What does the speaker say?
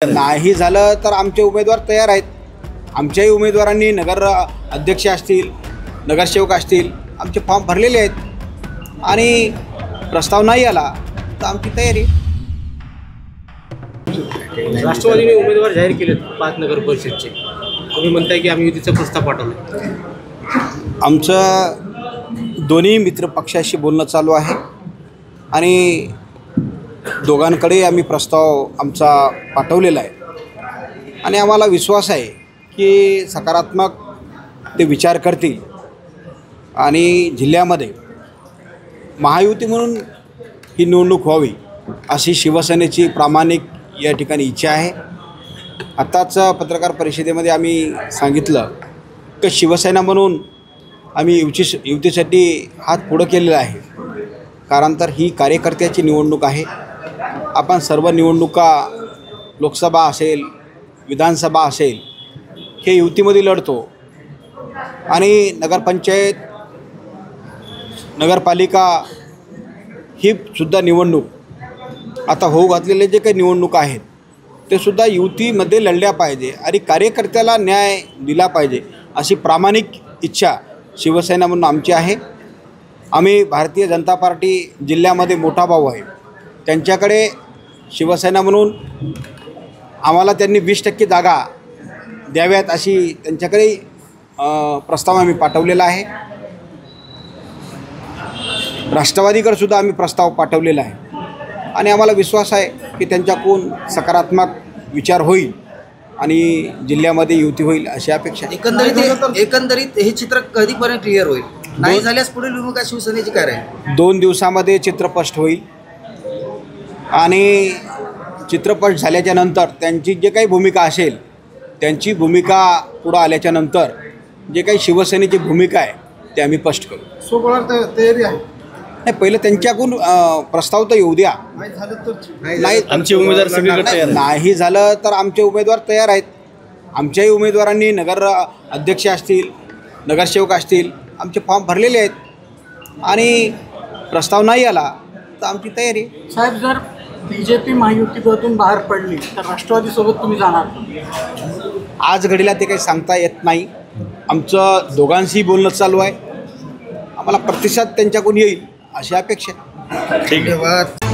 नाही झालं तर आमचे उमेदवार तयार आहेत। आमच्याही उमेदवारांनी नगर अध्यक्ष असतील, नगरसेवक असतील, आमचे फॉर्म भरलेले आहेत आणि प्रस्ताव नाही आला तर आमची तयारी। राष्ट्रवादीने उमेदवार जाहीर केलेत 5 नगर परिषदचे। तुम्ही म्हणताय की आम्ही युतीचा प्रस्ताव पाठवला। आमचं दोन्ही मित्र पक्षाशी बोलणं चालू आहे आणि दोघांकडे आम्ही प्रस्ताव आमचा पाठवलेला आहे आणि आम्हाला विश्वास आहे की सकारात्मक ते विचार करतील आणि जिल्ह्यामध्ये महायुती म्हणून ही निवडणूक व्हावी अशी शिवसेनेची प्रामाणिक या ठिकाणी इच्छा आहे। आत्ताच पत्रकार परिषदेमध्ये आम्ही सांगितलं की शिवसेना म्हणून आम्ही युतीसाठी हात पुढं केलेला आहे, कारण तर ही कार्यकर्त्याची निवडणूक आहे। आपण सर्व निवडणुका लोकसभा असेल, विधानसभा असेल, हे युतीमध्ये लढतो आणि नगरपंचायत, नगरपालिका ही सुद्धा निवडणूक आता होऊ घातलेले जे काही निवडणुका आहेत ते सुद्धा युतीमध्ये लढल्या पाहिजे आणि कार्यकर्त्याला न्याय दिला पाहिजे अशी प्रामाणिक इच्छा शिवसेना म्हणून आमची आहे। आम्ही भारतीय जनता पार्टी जिल्ह्यामध्ये मोठा भाऊ आहे, त्यांच्याकडे शिवसेना म्हणून आम्हाला त्यांनी 20% जागा द्याव्यात अशी त्यांच्याकडे प्रस्ताव आम्ही पाठवलेला आहे। राष्ट्रवादीकडे सुद्धा आम्ही प्रस्ताव पाठवलेला आहे आणि आम्हाला विश्वास आहे की त्यांच्याकडून सकारात्मक विचार होईल आणि जिल्ह्यामध्ये युती होईल अशी अपेक्षा। एकंदरीत हे चित्र कधीपर्यंत क्लिअर होईल? नाही झाल्यास पुढील भूमिका शिवसेनेची काय राहील? 2 दिवसामध्ये चित्र स्पष्ट होईल आणि चित्रपट झाल्याच्या नंतर त्यांची जे काही भूमिका असेल, त्यांची भूमिका पुढं आल्याच्या नंतर जे काही शिवसेनेची भूमिका आहे ते आम्ही स्पष्ट करू। सोबत तयारी आहे? नाही, पहिलं त्यांच्याकडून प्रस्ताव तर येऊ द्या। नाही झालं तर नाही, आमचे उमेदवार सगळीकडे तयार आहेत। नाही झालं तर आमचे उमेदवार तयार आहेत। आमच्याही उमेदवारांनी नगर अध्यक्ष असतील, नगरसेवक असतील, आमचे फॉर्म भरलेले आहेत आणि प्रस्ताव नाही आला तर आमची तयारी। साहेब, जर BJP महायुतीतून बाहेर पडली तर राष्ट्रवादीसोबत तुम्ही जाणार? आज घडीला ते काही सांगता येत नाही। आमचं दोघांशीही बोलणं चालू आहे, आम्हाला प्रतिसाद त्यांच्याकडून येईल अशी अपेक्षा आहे। धन्यवाद।